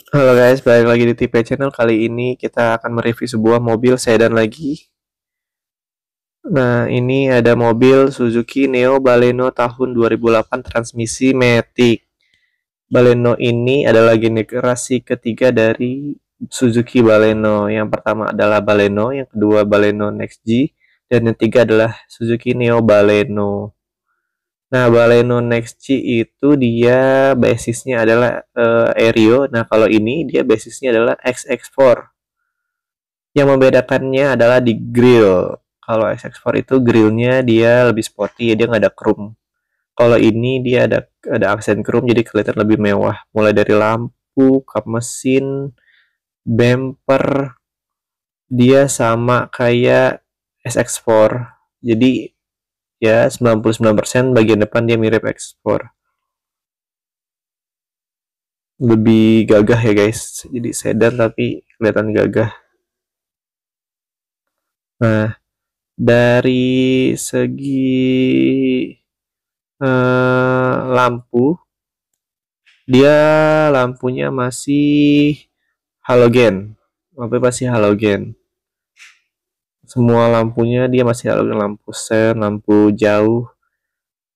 Halo guys, balik lagi di TP Channel. Kali ini kita akan mereview sebuah mobil sedan lagi. Nah, ini ada mobil Suzuki Neo Baleno tahun 2008 transmisi Matic. Baleno ini adalah generasi ketiga dari Suzuki Baleno. Yang pertama adalah Baleno, yang kedua Baleno Next G, dan yang ketiga adalah Suzuki Neo Baleno. Nah, Baleno Next G itu dia basisnya adalah Aero. Nah, kalau ini dia basisnya adalah XX4. Yang membedakannya adalah di grill. Kalau XX4 itu grillnya dia lebih sporty, dia nggak ada chrome. Kalau ini dia ada aksen chrome, jadi kelihatan lebih mewah. Mulai dari lampu, kap mesin, bumper, dia sama kayak SX4. Jadi ya 99% bagian depan dia mirip X4. Lebih gagah ya guys. Jadi sedan tapi kelihatan gagah. Nah, dari segi lampu, dia lampunya masih halogen. Lampunya masih halogen. Semua lampunya dia masih halogen, lampu sen, lampu jauh,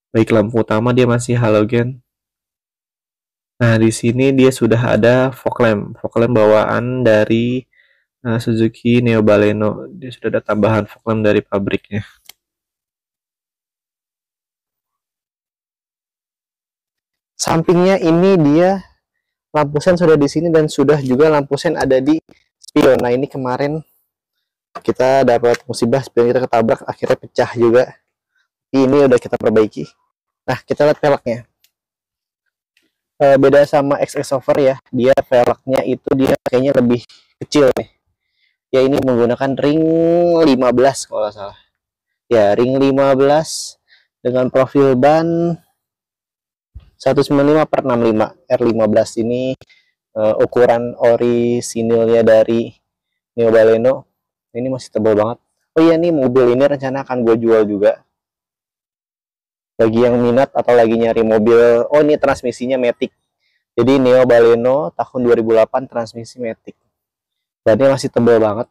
baik lampu utama dia masih halogen. Nah, di sini dia sudah ada fog lamp bawaan dari Suzuki Neo Baleno. Dia sudah ada tambahan fog lamp dari pabriknya. Sampingnya ini dia lampu sen sudah di sini dan sudah juga lampu sen ada di spion. Nah, ini kemarin kita dapat musibah, spion kita ketabrak, akhirnya pecah juga. Ini udah kita perbaiki. Nah, kita lihat velgnya. Beda sama XX Over ya, dia velgnya itu dia kayaknya lebih kecil nih. Ya, ini menggunakan ring 15 kalau nggak salah. Ya, ring 15 dengan profil ban 195/65 R15. Ini ukuran orisinilnya dari Neo Baleno. Ini masih tebal banget. Oh iya, nih mobil ini rencana akan gue jual juga. Bagi yang minat atau lagi nyari mobil, oh ini transmisinya Matic. Jadi Neo Baleno tahun 2008 transmisi Matic. Bannya masih tebal banget.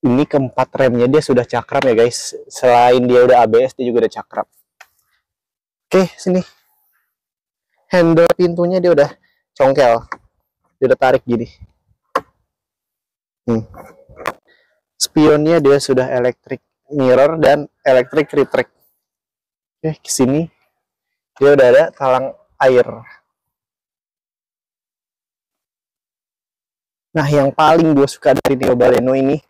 Ini keempat remnya dia sudah cakram ya guys. Selain dia udah ABS, dia juga udah cakram. Oke, sini. Handle pintunya dia udah congkel. Dia udah tarik gini. Spionnya dia sudah electric mirror dan electric retract. Oke, kesini dia udah ada talang air. Nah, yang paling gue suka dari Neo Baleno ini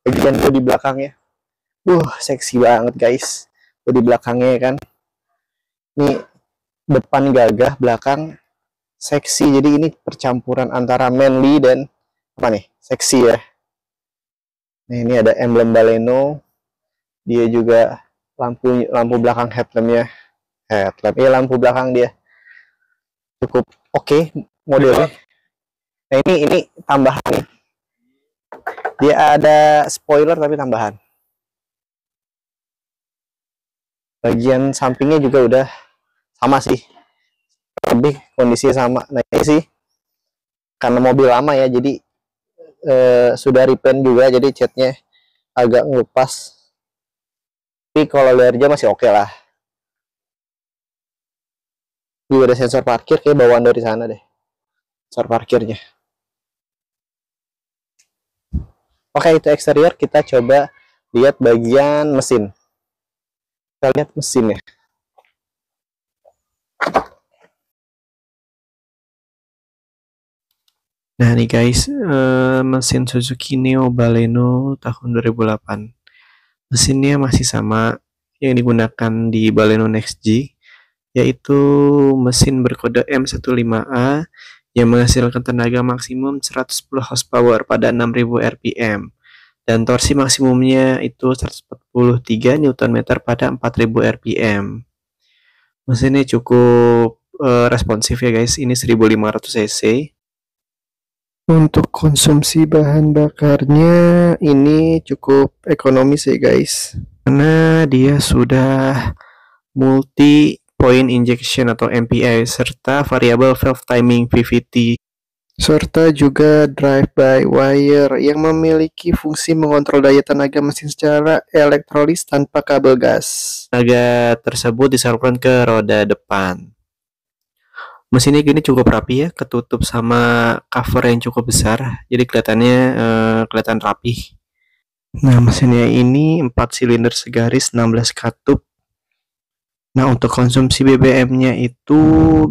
bagian bodi belakangnya. Seksi banget guys. Bodi belakangnya kan. Ini depan gagah, belakang seksi. Jadi ini percampuran antara manly dan apa nih? Seksi ya. Nah, ini ada emblem Baleno. Dia juga lampu belakang headlampnya. Iya, lampu belakang dia cukup oke modelnya. Nah, ini tambahan nih. Dia ada spoiler tapi tambahan. Bagian sampingnya juga udah sama sih. Lebih kondisinya sama. Nah, ini sih karena mobil lama ya, jadi sudah repaint juga, jadi catnya agak ngelupas. Tapi kalau lihat aja masih oke lah. Juga ada sensor parkir, kayak bawaan dari sana deh. Sensor parkirnya. Oke, itu eksterior. Kita coba lihat bagian mesin. Kita lihat mesinnya. Nah nih guys, mesin Suzuki Neo Baleno tahun 2008. Mesinnya masih sama yang digunakan di Baleno Next G, yaitu mesin berkode M15A yang menghasilkan tenaga maksimum 110 horsepower pada 6000 rpm dan torsi maksimumnya itu 143 Nm pada 4000 rpm. Mesinnya cukup responsif ya guys, ini 1500 cc. Untuk konsumsi bahan bakarnya ini cukup ekonomis ya guys, karena dia sudah multi point injection atau MPI, serta variable valve timing VVT, serta juga drive by wire yang memiliki fungsi mengontrol daya tenaga mesin secara elektrolis tanpa kabel gas. Tenaga tersebut disalurkan ke roda depan. Mesinnya gini cukup rapi ya, ketutup sama cover yang cukup besar, jadi kelihatannya kelihatan rapih. Nah, mesinnya ini 4 silinder segaris 16 katup. Nah, untuk konsumsi BBM-nya itu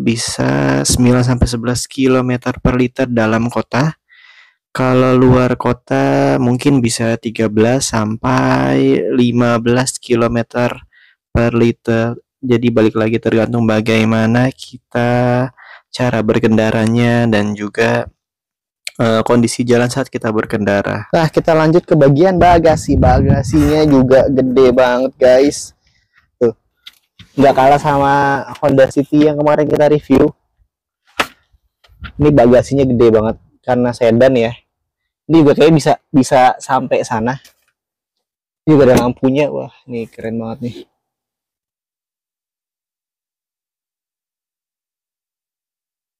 bisa 9-11 km per liter dalam kota. Kalau luar kota mungkin bisa 13-15 km per liter. Jadi balik lagi tergantung bagaimana kita cara berkendaranya dan juga kondisi jalan saat kita berkendara. Nah, kita lanjut ke bagian bagasi. Bagasinya juga gede banget, guys. Nggak kalah sama Honda City yang kemarin kita review. Ini bagasinya gede banget karena sedan ya. Ini juga kayak bisa sampai sana. Ini juga ada lampunya. Wah, ini keren banget nih.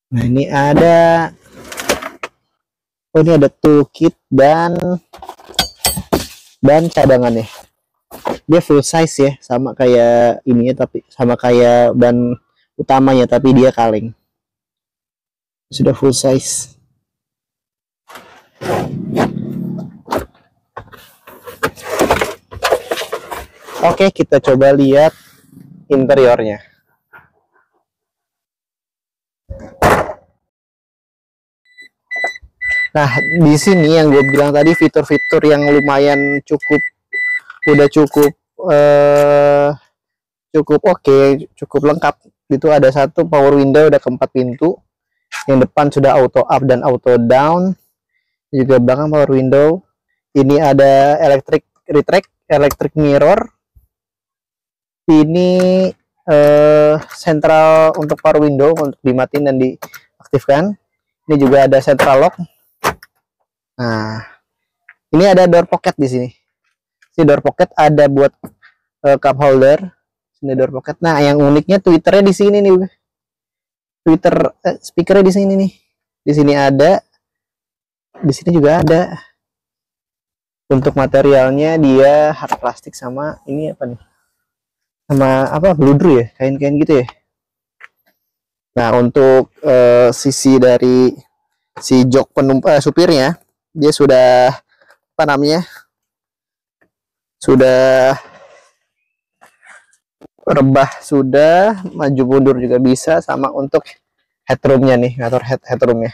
Nah, ini ada ini ada toolkit dan cadangannya. Dia full size ya, sama kayak ininya, tapi sama kayak ban utamanya, tapi dia kaleng. Sudah full size. Oke, kita coba lihat interiornya. Nah, di sini yang gue bilang tadi, fitur-fitur yang lumayan udah cukup oke, cukup lengkap. Itu ada satu power window, ada keempat pintu. Yang depan sudah auto up dan auto down. Juga belakang power window. Ini ada electric retract, electric mirror. Ini central untuk power window untuk dimatiin dan diaktifkan. Ini juga ada central lock. Nah, ini ada door pocket di sini. Ini door pocket ada buat cup holder. Sini door pocket. Nah, yang uniknya tweeternya di sini nih. Tweeter speakernya di sini nih. Di sini ada. Di sini juga ada. Untuk materialnya dia hard plastik sama ini apa nih? Sama apa? Bludru ya, kain-kain gitu ya. Nah, untuk sisi dari si jok supirnya, dia sudah apa namanya? Sudah rebah, sudah maju mundur juga bisa, sama untuk headroomnya nih, ngatur headroomnya.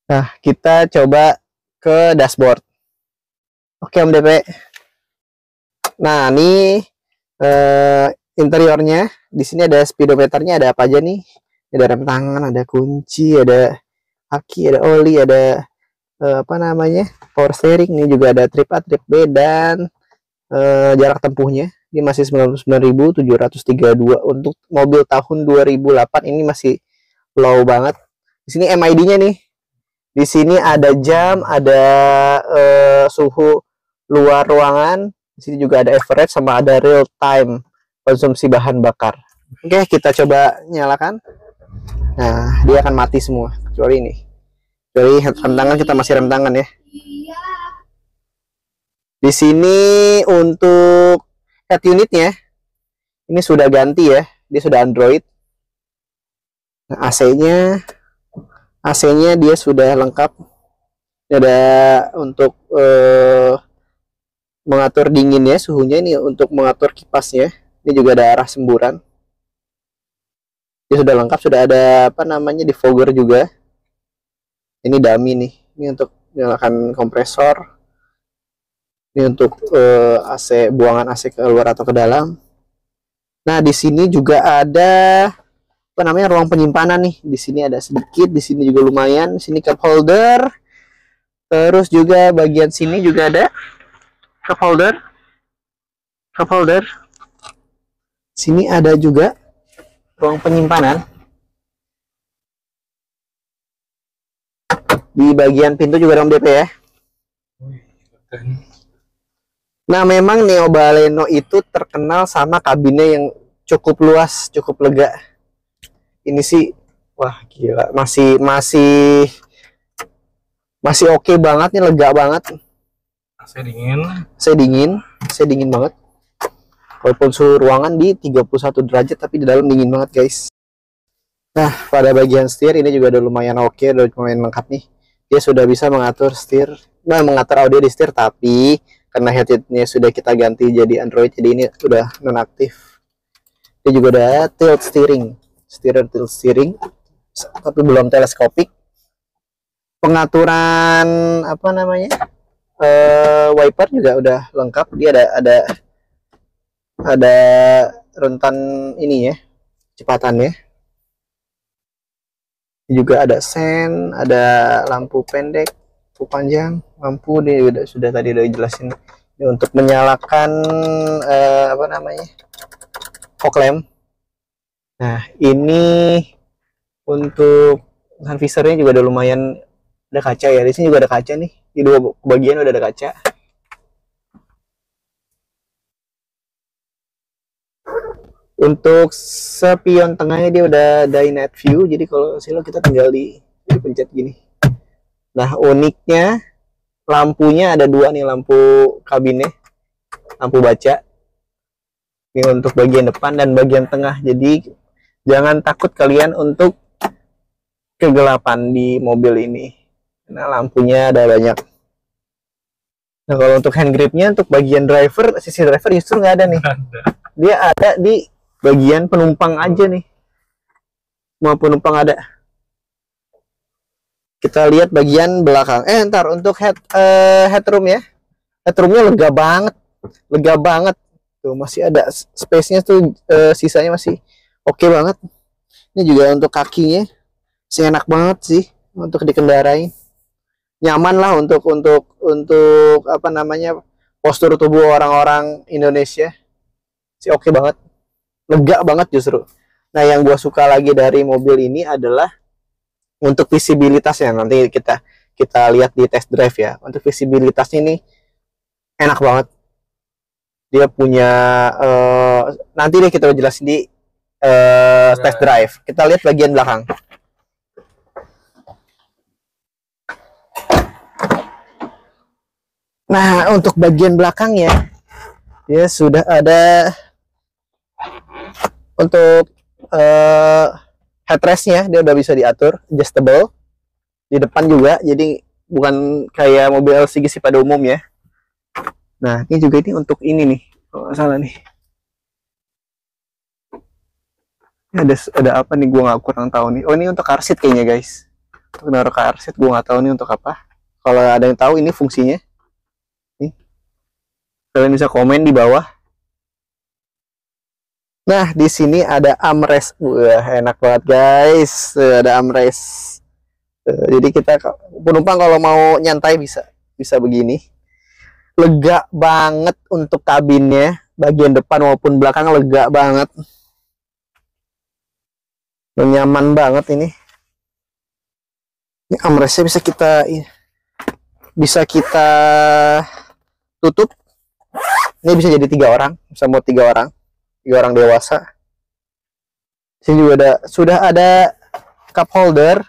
Nah, kita coba ke dashboard. Oke, Om DP. Nah, ini interiornya. Di sini ada speedometernya, ada apa aja nih? Ada rem tangan, ada kunci, ada aki, ada oli, ada apa namanya, power steering. Ini juga ada trip A, trip B, dan jarak tempuhnya ini masih 99.732 untuk mobil tahun 2008. Ini masih low banget. Di sini MID-nya nih. Di sini ada jam, ada suhu luar ruangan. Di sini juga ada average sama ada real time konsumsi bahan bakar. Oke, kita coba nyalakan. Nah, dia akan mati semua kecuali ini. Kecuali rem tangan, kita masih rem tangan ya. Di sini untuk head unitnya ini sudah ganti ya, dia sudah Android. Nah, AC-nya dia sudah lengkap. Ada untuk mengatur dinginnya, suhunya. Ini untuk mengatur kipasnya. Ini juga ada arah semburan. Dia sudah lengkap, sudah ada apa namanya, defogger juga. Ini dummy nih. Ini untuk menyalakan kompresor. Ini untuk AC, buangan AC keluar atau ke dalam. Nah, di sini juga ada apa namanya, ruang penyimpanan nih. Di sini ada sedikit, di sini juga lumayan. Di sini cup holder. Terus juga bagian sini juga ada cup holder. Cup holder. Sini ada juga ruang penyimpanan. Di bagian pintu juga ada DP ya. Nah, memang Neo Baleno itu terkenal sama kabinnya yang cukup luas, cukup lega. Ini sih, wah gila, masih oke banget nih, lega banget. Saya dingin. Saya dingin banget. Walaupun suhu ruangan di 31 derajat, tapi di dalam dingin banget, guys. Nah, pada bagian setir ini juga udah lumayan oke, udah lumayan lengkap nih. Dia sudah bisa mengatur setir, mengatur audio di setir, tapi karena headsetnya sudah kita ganti jadi Android, jadi ini udah nonaktif. Dia juga ada tilt steering, tilt steering, tapi belum teleskopik. Pengaturan apa namanya, wiper juga udah lengkap. Dia ada rentan ini ya, kecepatannya. Juga ada sen, ada lampu pendek, lampu panjang, lampu dia sudah tadi udah jelasin. Ini untuk menyalakan apa namanya, fog lamp. Nah, ini untuk sun visornya juga udah lumayan, ada kaca ya. Di sini juga ada kaca nih, di dua bagian udah ada kaca. Untuk spion tengahnya dia udah day night view, jadi kalau silo kita tinggal dipencet gini. Nah, uniknya lampunya ada dua nih, lampu kabinnya, lampu baca. Ini untuk bagian depan dan bagian tengah. Jadi jangan takut kalian untuk kegelapan di mobil ini, karena lampunya ada banyak. Nah, kalau untuk hand gripnya, untuk bagian driver, sisi driver justru nggak ada nih. Dia ada di bagian penumpang aja nih. Semua penumpang ada. Kita lihat bagian belakang. Ntar untuk headroom ya. Headroomnya lega banget. Tuh masih ada space-nya tuh, sisanya masih oke banget. Ini juga untuk kakinya, sih enak banget sih untuk dikendarain. Nyaman lah untuk apa namanya, postur tubuh orang-orang Indonesia. Sih oke banget. Lega banget justru. Nah, yang gue suka lagi dari mobil ini adalah untuk visibilitasnya. Nanti kita lihat di test drive ya. Untuk visibilitasnya ini enak banget. Dia punya nanti deh kita jelasin di test drive. Kita lihat bagian belakang. Nah, untuk bagian belakangnya dia sudah ada untuk headrestnya, dia udah bisa diatur, adjustable. Di depan juga, jadi bukan kayak mobil LCGC pada umumnya. Nah, ini juga ini untuk ini nih, kalau nggak salah nih. Ini ada apa nih, gue nggak kurang tahu nih. Oh, ini untuk car seat kayaknya, guys. Untuk naruh car seat, gue nggak tahu nih untuk apa. Kalau ada yang tahu ini fungsinya, nih, kalian bisa komen di bawah. Nah, di sini ada armrest. Wah, enak banget, guys. Ada armrest. Jadi kita penumpang kalau mau nyantai bisa begini. Lega banget untuk kabinnya, bagian depan maupun belakang lega banget. Nyaman banget ini. Ini armrestnya bisa kita tutup. Ini bisa jadi 3 orang, bisa mau 3 orang. 3 orang dewasa. Sini juga sudah ada cup holder.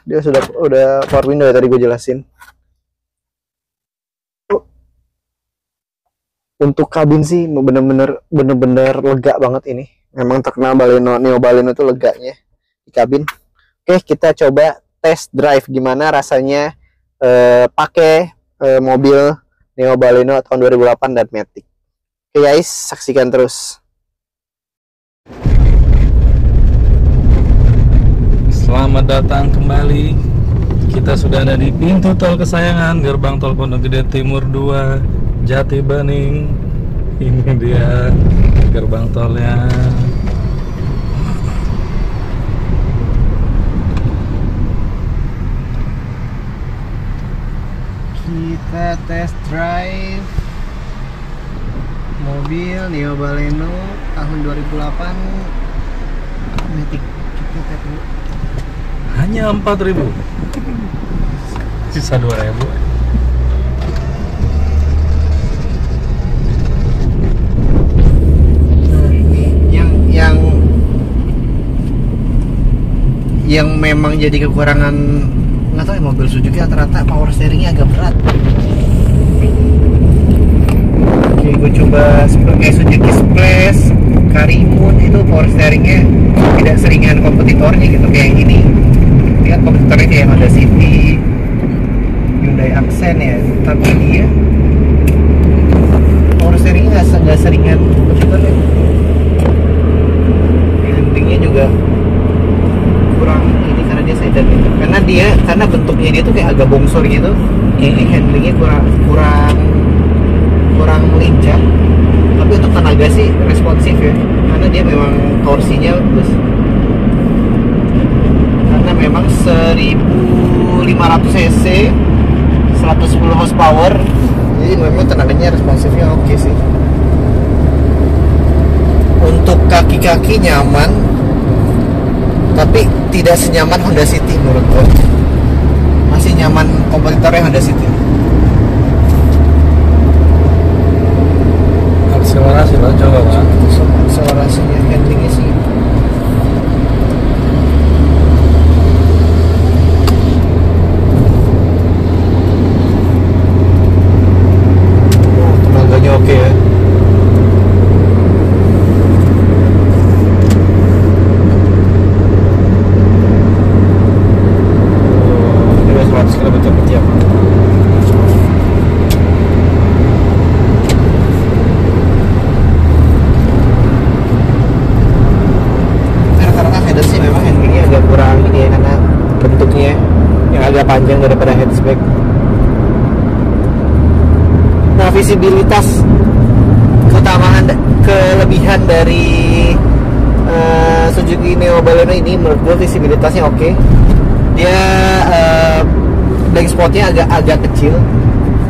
Dia udah power window ya, tadi gue jelasin. Untuk kabin sih bener-bener lega banget ini. Memang terkenal Neo Baleno itu leganya di kabin. Oke, kita coba test drive gimana rasanya pakai mobil Neo Baleno tahun 2008 dan Matic. Oke guys, saksikan terus. Selamat datang kembali. Kita sudah ada di pintu tol kesayangan, gerbang tol Pondok Gede Timur 2, Jati Bening. Ini dia gerbang tolnya. Kita test drive mobil Neo Baleno tahun 2008 Matic. Kita tes dulu. Hanya 4.000. Sisa 2.000. Yang memang jadi kekurangan, nggak tahu ya, mobil Suzuki rata-rata power steeringnya agak berat. Oke, gue coba kayak Suzuki Splash, Karimun, itu power steeringnya tidak seringan kompetitornya gitu kayak yang ini. Dia kompetitornya kayak Honda City, Hyundai Accent ya, tapi dia power steeringnya nggak seringan kompetitornya. Handlingnya juga kurang ini karena dia sedan gitu. Karena bentuknya dia tuh kayak agak bongsor gitu. Ini handlingnya kurang lincah. Tapi untuk tenaga sih responsif ya. Karena dia memang torsinya bagus. Karena memang 1500 cc, 110 horsepower. Jadi memang tenaganya responsifnya oke sih. Untuk kaki-kaki nyaman, tapi tidak senyaman Honda City menurut gue. Masih nyaman kompetitornya Honda City. Akselerasi lah, coba kan. Akselerasinya, handlingnya sih. Tenaganya oke ya. Panjang daripada hatchback. Nah, visibilitas kelebihan dari Suzuki Neo Baleno ini menurut gue visibilitasnya oke. Dia blind spotnya agak kecil.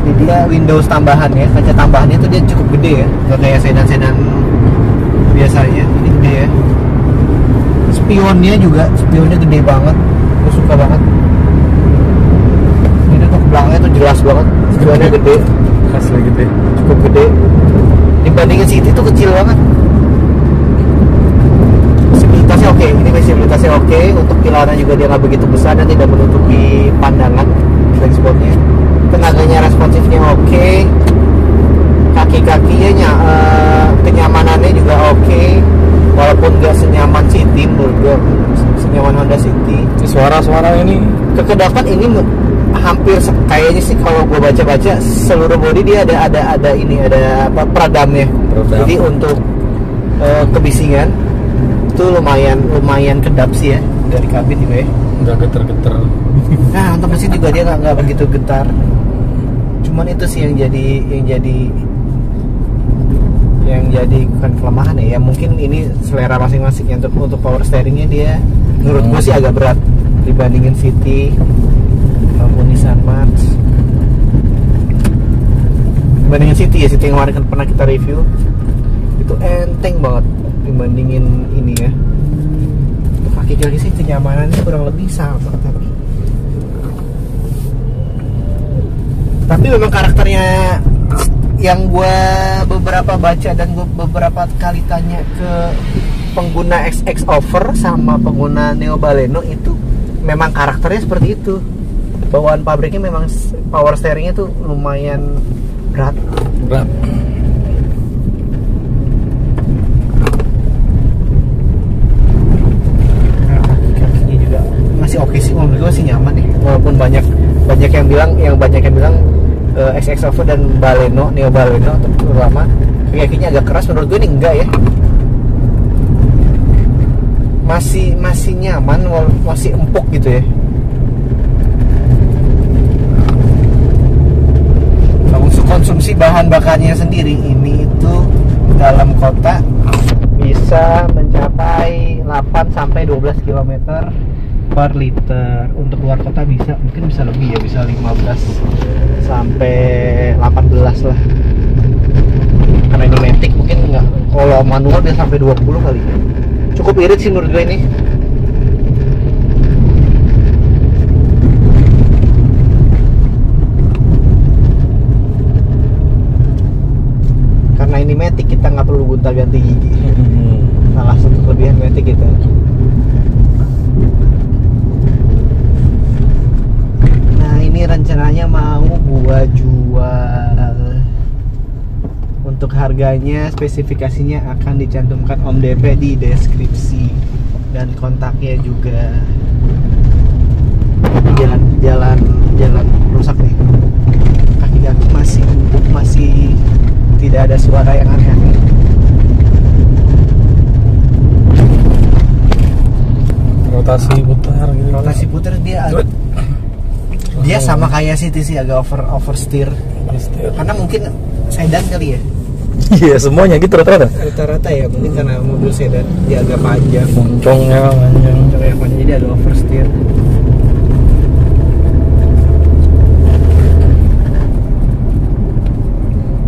Jadi dia Windows tambahannya, kaca tambahannya itu dia cukup gede ya, gak kayak sedan-sedan biasanya. Ini gede ya. Spionnya gede banget. Gue suka banget. Belakangnya tuh jelas banget, spionnya gede, Asli gede, cukup gede. Dibandingin City tuh kecil banget. Visibilitasnya oke, ini visibilitasnya oke. Untuk pilarnya juga dia nggak begitu besar dan tidak menutupi pandangan blind spotnya. Tenaganya responsifnya oke. Kaki-kakinya kenyamanannya juga oke. Walaupun nggak senyaman City menurut gue, senyaman Honda City. Suara-suara ini Kekedapan ini hampir kayaknya sih kalau gue baca-baca seluruh body dia ada apa peredamnya. Jadi untuk kebisingan itu lumayan kedap sih ya dari kabin juga ya. nggak geter-geter. Nah, untuk mesin juga dia nggak begitu getar. Cuman itu sih yang jadi bukan kelemahan ya. Mungkin ini selera masing-masing ya. Untuk power steeringnya dia menurut gue sih agak berat dibandingin City maupun Nissan March. Dibandingin City ya, City yang kemarin kan pernah kita review itu enteng banget dibandingin ini ya. Untuk kaki-kaki sih kenyamanannya kurang lebih sama, tapi memang karakternya yang gue beberapa baca dan gue beberapa kali tanya ke pengguna XX Over sama pengguna Neo Baleno itu memang karakternya seperti itu. Bawaan pabriknya memang power steeringnya tuh lumayan berat. Kakinya juga masih oke sih, menurut gue sih nyaman nih. Walaupun banyak yang bilang XX Over dan Neo Baleno terutama kakinya agak keras, menurut gue ini enggak ya. Masih nyaman, masih empuk gitu ya. Untuk konsumsi bahan bakarnya sendiri ini itu dalam kota bisa mencapai 8 sampai 12 km per liter. Untuk luar kota mungkin bisa lebih ya, bisa 15 sampai 18 lah. Karena ini matic mungkin enggak, kalau manual dia sampai 20 kali. Cukup irit sih menurut gue ini. ini Matic, kita nggak perlu gonta-ganti gigi. Salah satu kelebihan Matic itu. Nah ini rencananya mau gua jual. Untuk harganya, spesifikasinya akan dicantumkan Om DP di deskripsi dan kontaknya juga. Jalan rusak nih. Kaki aku masih empuk, masih tidak ada suara yang aneh-aneh. Rotasi putar gitu. Rotasi putar dia sama kayak City sih, agak oversteer. Karena mungkin sedan kali ya. Iya, semuanya gitu rata-rata. Rata-rata ya, mungkin karena mobil sedan dia agak panjang. Moncongnya panjang. Moncongnya panjang, jadi agak oversteer.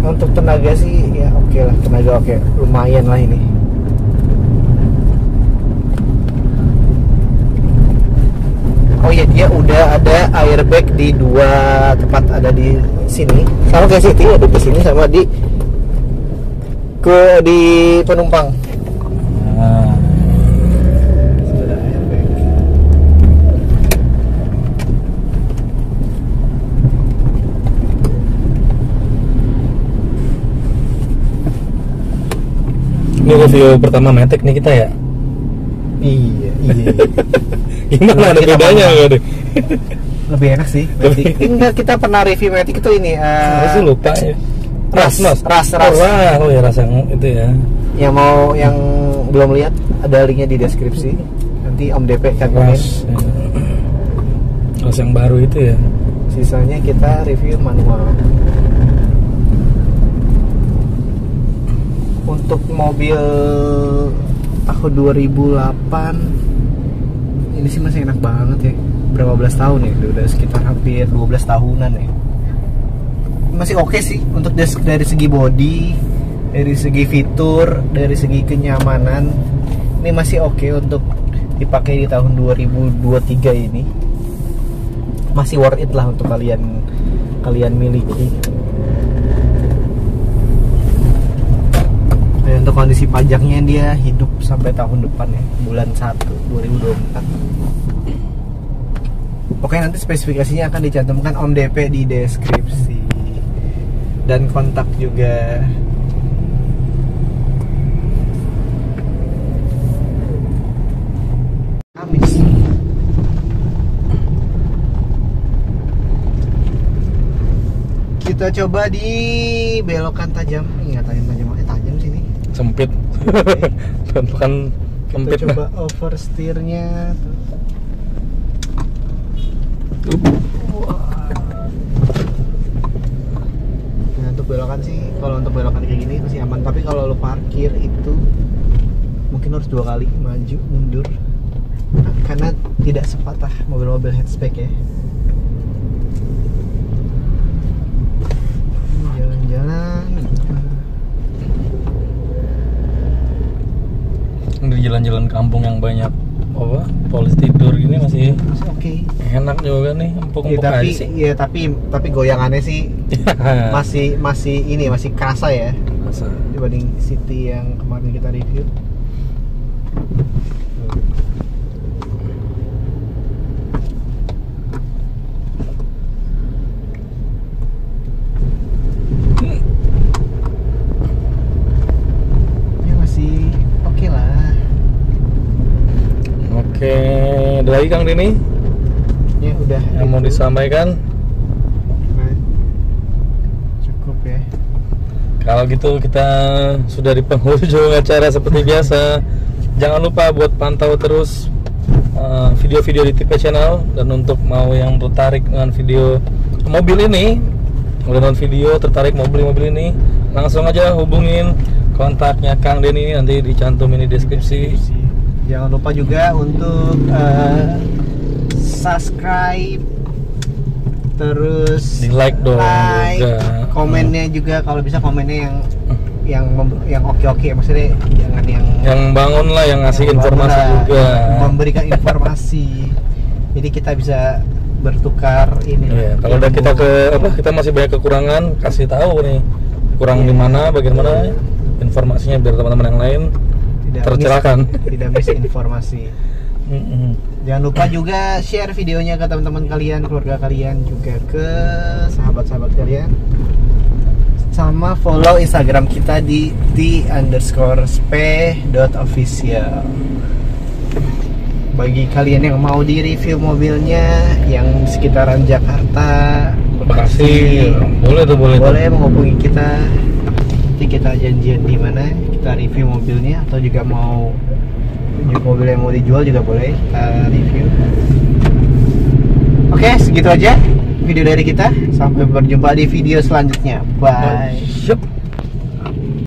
Untuk tenaga sih ya oke lah, tenaga oke, lumayan lah ini. Oh iya, dia udah ada airbag di dua tempat, ada di sini sama kayak City, ada di sini sama di penumpang. Nah, Sudah ada airbag. ini review pertama Matic nih kita ya. Iya. Gimana ada Kita bedanya pernah- nggak deh? Lebih enak sih Matic. Enggak, kita pernah review Matic itu ini Apa sih lupa ya? Ras. Oh ya ras yang itu ya. Yang belum lihat, ada linknya di deskripsi. Nanti Om DP cantumin. Ras. Ya. Ras yang baru itu ya. Sisanya kita review manual. Untuk mobil tahun 2008 ini sih masih enak banget ya. Berapa belas tahun ya? Udah sekitar hampir 12 tahunan ya. Masih oke sih untuk dari segi body, dari segi fitur, dari segi kenyamanan. Ini masih oke untuk dipakai di tahun 2023 ini. Masih worth it lah untuk kalian miliki. Nah, untuk kondisi pajaknya dia hidup sampai tahun depan ya, bulan 1 2024. Oke, nanti spesifikasinya akan dicantumkan Om DP di deskripsi dan kontak juga. Habis. Kita coba di belokan tajam. Enggak tajam, tajam sini. Sempit. Bukan sempit. Kita coba oversteernya. Nah, untuk belokan sih, kalau untuk belokan kayak gini masih aman. Tapi kalau lo parkir itu mungkin harus 2 kali maju mundur, karena tidak sepatah mobil-mobil hatchback ya. Jalan-jalan. Di jalan-jalan kampung yang banyak apa polis tidur gini masih Oke. enak juga nih, empuk-empuk aja sih. Ya tapi goyangannya sih masih kerasa ya Masa. dibanding City yang kemarin kita review. Ya masih oke lah. Oke, ada lagi Kang Dini Ya udah. yang mau itu. disampaikan? Nah, cukup ya. Kalau gitu kita sudah di penghujung acara seperti biasa. Jangan lupa buat pantau terus video-video di TP Channel, dan untuk mau yang tertarik dengan video mobil ini, nonton video tertarik mobil-mobil ini, langsung aja hubungin kontaknya Kang Denny, nanti dicantumin di deskripsi. Jangan lupa juga untuk subscribe, terus Di like dong juga. komennya juga kalau bisa komennya yang oke-oke, maksudnya jangan Yang bangun lah, yang ngasih yang informasi bangun lah, juga. memberikan informasi, jadi kita bisa bertukar ini. Iya, kalau udah kita masih banyak kekurangan, kasih tahu nih kurang di mana, bagaimana informasinya biar teman-teman yang lain tercerahkan. Tidak misinformasi. Jangan lupa juga share videonya ke teman-teman kalian, keluarga kalian, juga ke sahabat-sahabat kalian. Sama follow Instagram kita di _sp.official. Bagi kalian yang mau di review mobilnya yang sekitaran Jakarta, Bekasi, boleh menghubungi kita. Nanti kita janjian di mana kita review mobilnya, atau juga mau mobil yang mau dijual juga boleh kita review. Oke, segitu aja video dari kita. Sampai berjumpa di video selanjutnya. Bye.